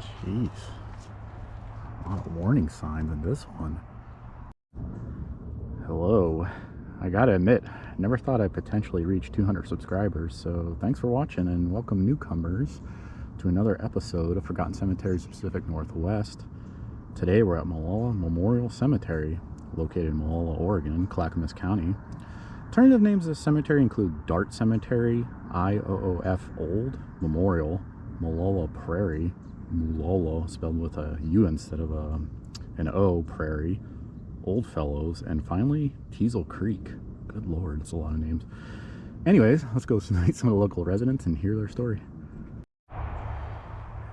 Jeez. A lot of warning signs in this one. Hello. I gotta admit, never thought I'd potentially reach 200 subscribers, so thanks for watching and welcome newcomers to another episode of Forgotten Cemeteries Pacific Northwest. Today we're at Molalla Memorial Cemetery, located in Molalla, Oregon, Clackamas County. Alternative names of the cemetery include Dart Cemetery, IOOF Old, Memorial, Molalla Prairie, Molalla spelled with a U instead of an O, Prairie, Old Fellows, and finally Teasel Creek. Good lord, it's a lot of names. Anyways, let's go meet some of the local residents and hear their story.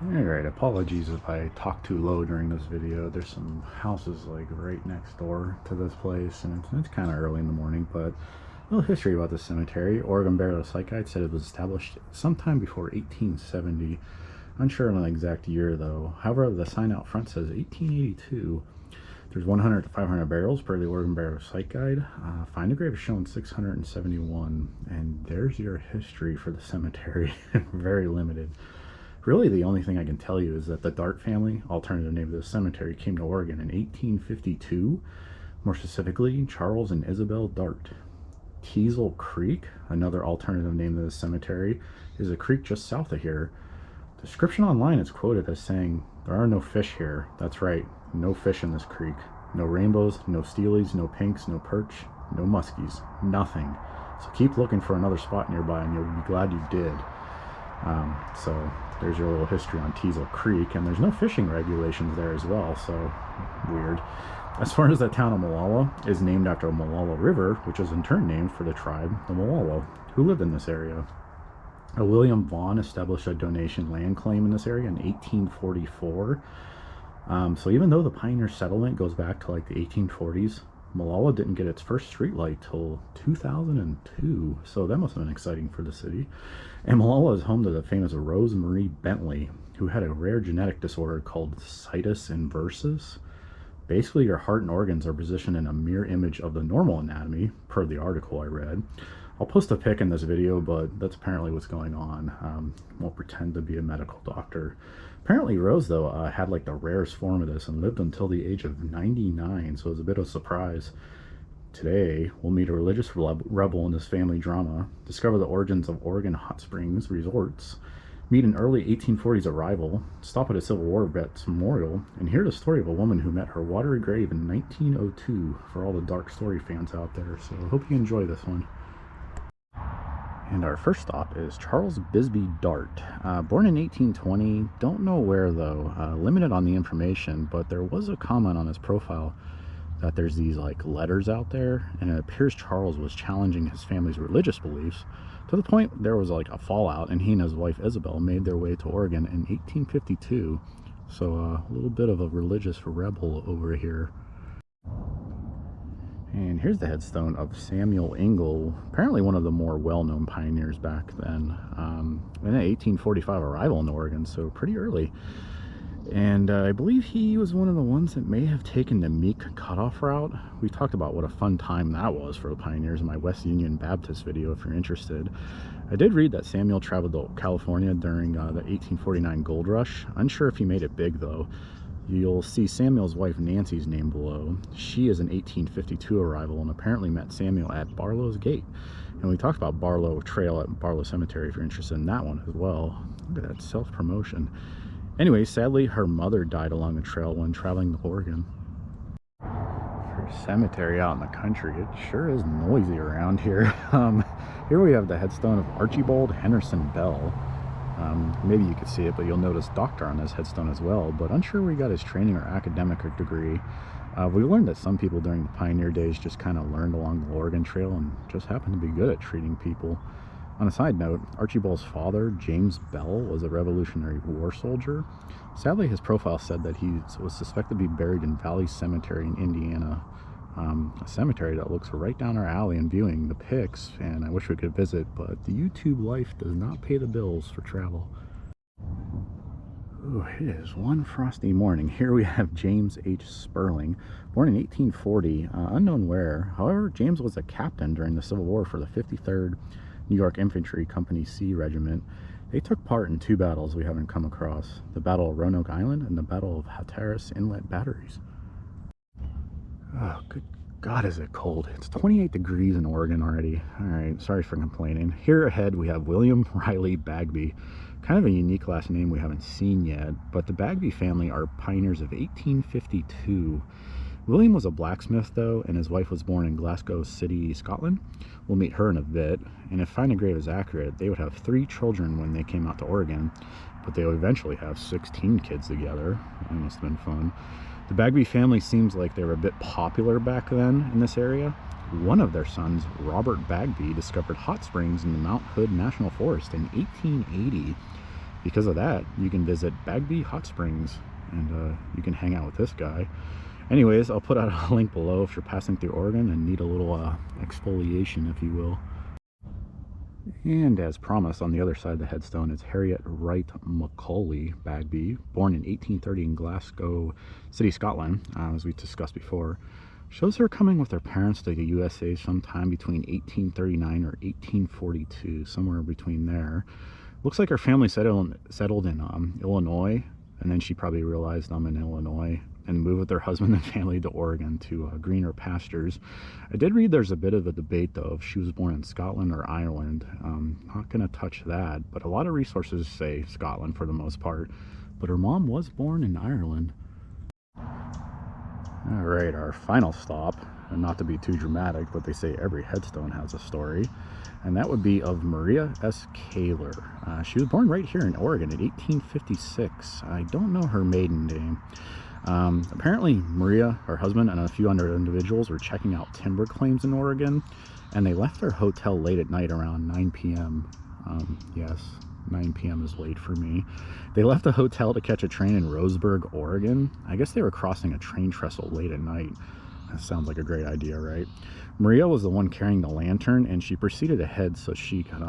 Alright, apologies if I talk too low during this video. There's some houses like right next door to this place, and it's kind of early in the morning, but a little history about this cemetery. Oregon Burial Site Guide said it was established sometime before 1870. Unsure of an exact year though. However, the sign out front says 1882. There's 100 to 500 barrels per the Oregon Burial Site Guide. Find a grave is shown 671, and there's your history for the cemetery. Very limited. Really, the only thing I can tell you is that the Dart family, alternative name of the cemetery, came to Oregon in 1852. More specifically, Charles and Isabelle Dart. Teasel Creek, another alternative name of the cemetery, is a creek just south of here. Description online is quoted as saying, "There are no fish here." That's right, no fish in this creek. No rainbows, no steelies, no pinks, no perch, no muskies, nothing. So keep looking for another spot nearby and you'll be glad you did. So there's your little history on Teasel Creek, and there's no fishing regulations there as well, so weird. As far as the town of Molalla is named after a Molalla River, which is in turn named for the tribe, the Molalla, who lived in this area. William Vaughan established a donation land claim in this area in 1844. So even though the pioneer settlement goes back to like the 1840s, Molalla didn't get its first streetlight till 2002, so that must have been exciting for the city. And Molalla is home to the famous Rose Marie Bentley, who had a rare genetic disorder called situs inversus. Basically, your heart and organs are positioned in a mirror image of the normal anatomy, per the article I read. I'll post a pic in this video, but that's apparently what's going on. Won't pretend to be a medical doctor. Apparently Rose, though, had like the rarest form of this and lived until the age of 99, so it was a bit of a surprise. Today, we'll meet a religious rebel in this family drama, discover the origins of Oregon hot springs resorts, meet an early 1840s arrival, stop at a Civil War vet's memorial, and hear the story of a woman who met her watery grave in 1902 for all the dark story fans out there. So I hope you enjoy this one. And our first stop is Charles Bisbee Dart. Born in 1820, don't know where though, limited on the information, but there was a comment on his profile that there's these like letters out there, and it appears Charles was challenging his family's religious beliefs to the point there was like a fallout, and he and his wife Isabel made their way to Oregon in 1852. So a little bit of a religious rebel over here. And here's the headstone of Samuel Ingle, apparently one of the more well-known pioneers back then. In an 1845 arrival in Oregon, so pretty early. And I believe he was one of the ones that may have taken the Meek cutoff route. We talked about what a fun time that was for the pioneers in my West Union Baptist video if you're interested. I did read that Samuel traveled to California during the 1849 gold rush. Unsure if he made it big though. You'll see Samuel's wife Nancy's name below. She is an 1852 arrival and apparently met Samuel at Barlow's Gate. And we talked about Barlow Trail at Barlow Cemetery if you're interested in that one as well. Look at that self-promotion. Anyway, sadly, her mother died along the trail when traveling to Oregon. For a cemetery out in the country, it sure is noisy around here. Here we have the headstone of Archibald Henderson Bell. Maybe you could see it, but you'll notice doctor on his headstone as well, but unsure where he got his training or academic degree. We learned that some people during the pioneer days just kind of learned along the Oregon Trail and just happened to be good at treating people. On a side note, Archibald's father, James Bell, was a Revolutionary War soldier. Sadly, his profile said that he was suspected to be buried in Valley Cemetery in Indiana, a cemetery that looks right down our alley in viewing the pics, and I wish we could visit, but the YouTube life does not pay the bills for travel. Ooh, it is one frosty morning. Here we have James H. Sperling, born in 1840, unknown where. However, James was a captain during the Civil War for the 53rd New York Infantry Company C Regiment, They took part in two battles we haven't come across, the Battle of Roanoke Island and the Battle of Hatteras Inlet Batteries. Oh, good God, is it cold. It's 28 degrees in Oregon already. Alright, sorry for complaining. Here ahead we have William Riley Bagby. Kind of a unique last name we haven't seen yet, but the Bagby family are pioneers of 1852. William was a blacksmith though, and his wife was born in Glasgow City, Scotland. We'll meet her in a bit, and if Find a Grave is accurate, they would have 3 children when they came out to Oregon, but they would eventually have 16 kids together. That must have been fun. The Bagby family seems like they were a bit popular back then in this area. One of their sons, Robert Bagby, discovered hot springs in the Mount Hood National Forest in 1880. Because of that, you can visit Bagby Hot Springs, and you can hang out with this guy. Anyways, I'll put out a link below if you're passing through Oregon and need a little exfoliation, if you will. And as promised, on the other side of the headstone is Harriet Wright Macaulay Bagby, born in 1830 in Glasgow City, Scotland, as we discussed before. Shows her coming with her parents to the USA sometime between 1839 or 1842, somewhere between there. Looks like her family settled in Illinois, and then she probably realized I'm in Illinois, and moved with their husband and family to Oregon to greener pastures. I did read there's a bit of a debate though if she was born in Scotland or Ireland. Not gonna touch that, but a lot of resources say Scotland for the most part, but her mom was born in Ireland. All right, our final stop, and not to be too dramatic, but they say every headstone has a story, and that would be of Maria S. Kayler. She was born right here in Oregon in 1856. I don't know her maiden name. Apparently Maria, her husband, and a few other individuals were checking out timber claims in Oregon, and they left their hotel late at night around 9 p.m. Yes, 9 p.m. is late for me. They left the hotel to catch a train in Roseburg, Oregon. I guess they were crossing a train trestle late at night. That sounds like a great idea, right? Maria was the one carrying the lantern, and she proceeded ahead so she could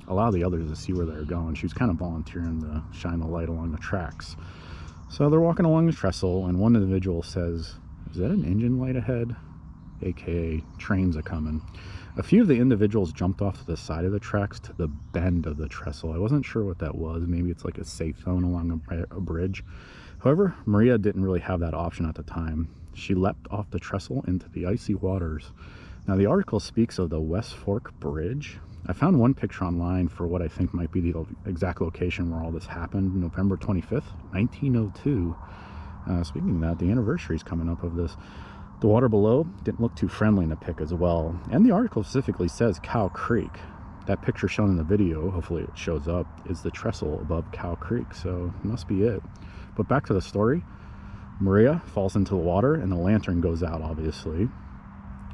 allow the others to see where they were going. She was kind of volunteering to shine the light along the tracks. So they're walking along the trestle, and one individual says, "Is that an engine light ahead?" AKA, trains are coming. A few of the individuals jumped off to the side of the tracks to the bend of the trestle. I wasn't sure what that was. Maybe it's like a safe zone along a bridge. However, Maria didn't really have that option at the time. She leapt off the trestle into the icy waters. Now, the article speaks of the West Fork Bridge. I found one picture online for what I think might be the exact location where all this happened, November 25th, 1902. Speaking of that, the anniversary is coming up of this. The water below didn't look too friendly in the pic as well. And the article specifically says Cow Creek. That picture shown in the video, hopefully it shows up, is the trestle above Cow Creek, so it must be it. But back to the story. Maria falls into the water and the lantern goes out, obviously.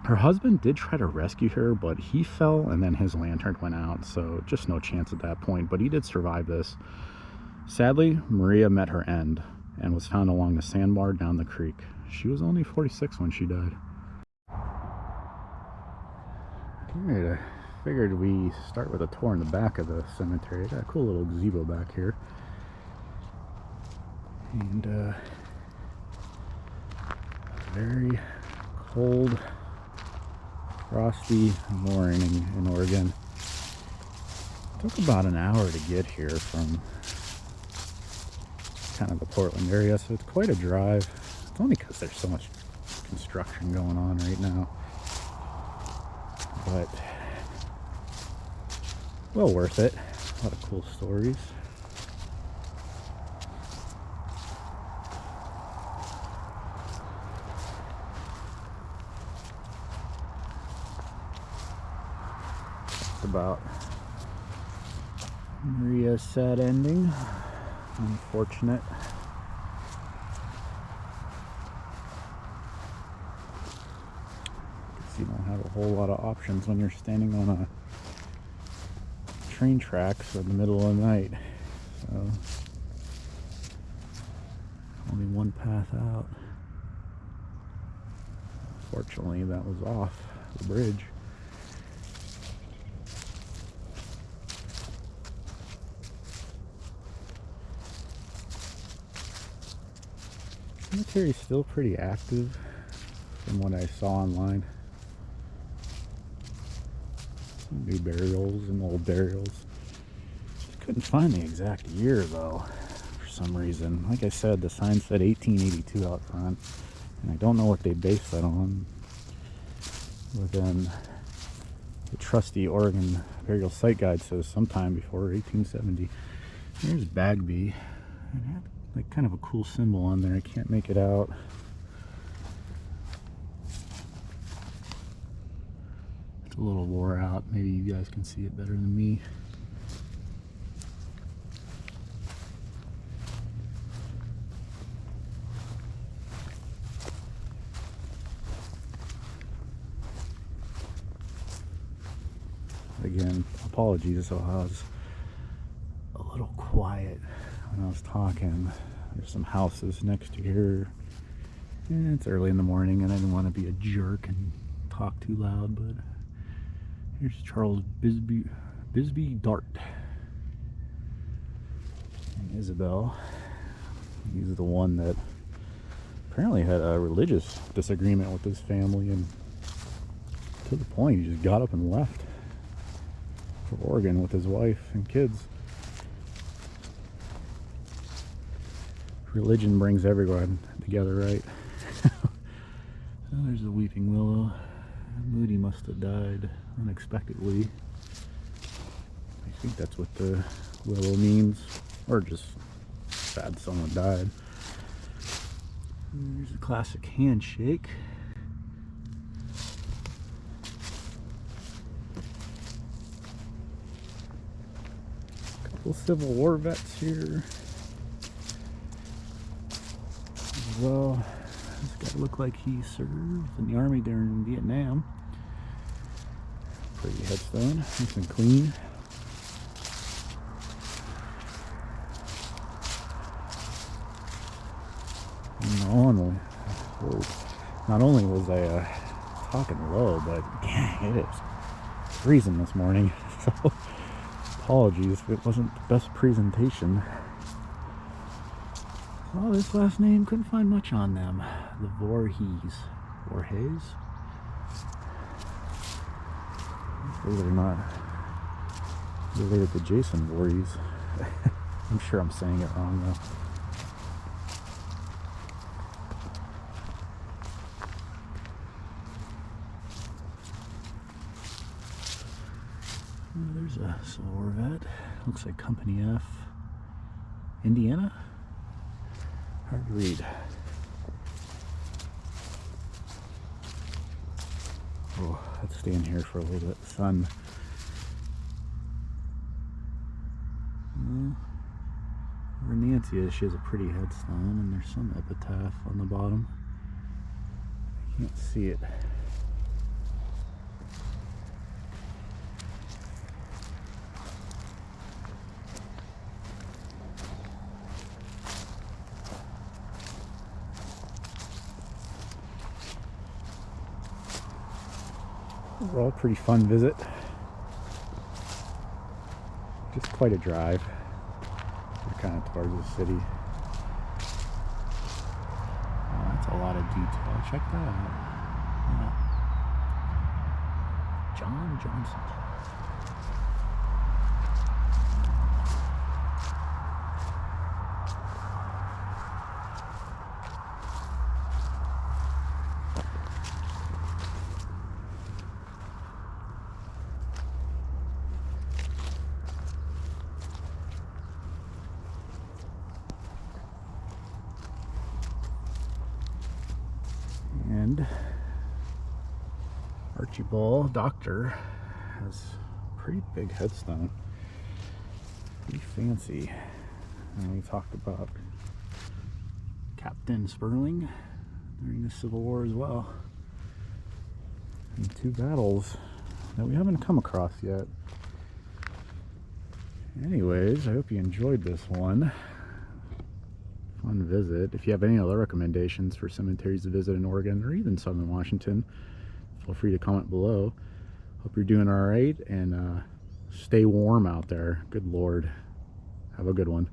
Her husband did try to rescue her, but he fell and then his lantern went out, so just no chance at that point, but he did survive this. Sadly, Maria met her end and was found along the sandbar down the creek. She was only 46 when she died. Alright, I figured we start with a tour in the back of the cemetery. I got a cool little gazebo back here. And very cold, frosty morning in Oregon. It took about an hour to get here from kind of the Portland area, so it's quite a drive. It's only because there's so much construction going on right now, but well worth it. A lot of cool stories. About Maria's sad ending. Unfortunate. Guess you don't have a whole lot of options when you're standing on a train tracks in the middle of the night. So only one path out. Fortunately, that was off the bridge. The cemetery is still pretty active from what I saw online. Some new burials and old burials. Couldn't find the exact year though, for some reason. Like I said, the sign said 1882 out front, and I don't know what they based that on. But then the trusty Oregon Imperial Site Guide says sometime before 1870. Here's Bagby. It had like kind of a cool symbol on there. I can't make it out. It's a little wore out. Maybe you guys can see it better than me. Again, apologies, so I was a little quiet when I was talking. There's some houses next to here. And it's early in the morning and I didn't want to be a jerk and talk too loud, but here's Charles Bisbee Dart and Isabelle. He's the one that apparently had a religious disagreement with his family, and to the point he just got up and left for Oregon with his wife and kids. Religion brings everyone together, right? Oh, there's the weeping willow. Moody must have died unexpectedly. I think that's what the willow means, or just sad someone died. And there's a classic handshake. Couple Civil War vets here. Well, this guy looked like he served in the army during Vietnam. Pretty headstone, nice and clean. Not only was I talking low, but dang, it is freezing this morning. So apologies if it wasn't the best presentation. Oh, this last name, couldn't find much on them. The Voorhees. Voorhees? Believe it or not, related to Jason Voorhees. I'm sure I'm saying it wrong though. There's a Civil War vet. Looks like Company F. Indiana? Hard to read. Oh, let's stay in here for a little bit. Sun. Where Nancy is, she has a pretty headstone, and there's some epitaph on the bottom. I can't see it. Overall, pretty fun visit. Just quite a drive. We're kind of towards the city. Oh, that's a lot of detail. Check that out. Yeah. John Johnson. And Archibald Doctor has a pretty big headstone. Pretty fancy. And we talked about Captain Sperling during the Civil War as well. And two battles that we haven't come across yet. Anyways, I hope you enjoyed this one. Fun visit. If you have any other recommendations for cemeteries to visit in Oregon or even southern Washington, feel free to comment below. Hope you're doing all right, and stay warm out there. Good Lord. Have a good one.